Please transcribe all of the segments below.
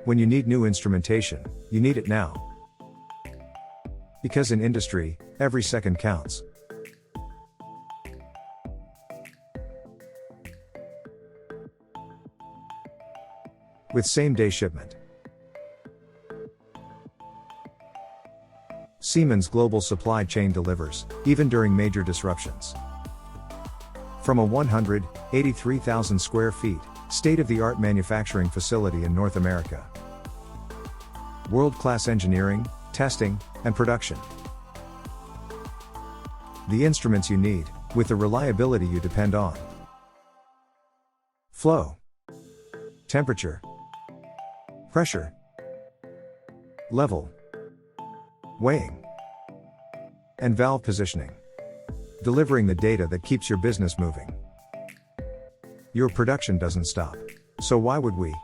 When you need new instrumentation, you need it now. Because in industry, every second counts. With same-day shipment. Siemens global supply chain delivers, even during major disruptions. From a 183,000 square feet, state-of-the-art manufacturing facility in North America. World-class engineering, testing, and production. The instruments you need, with the reliability you depend on. Flow. Temperature. Pressure. Level. Weighing. And valve positioning. Delivering the data that keeps your business moving. Your production doesn't stop. So why would we?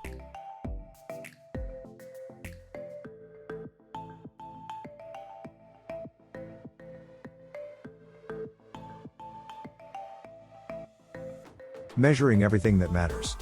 Measuring everything that matters.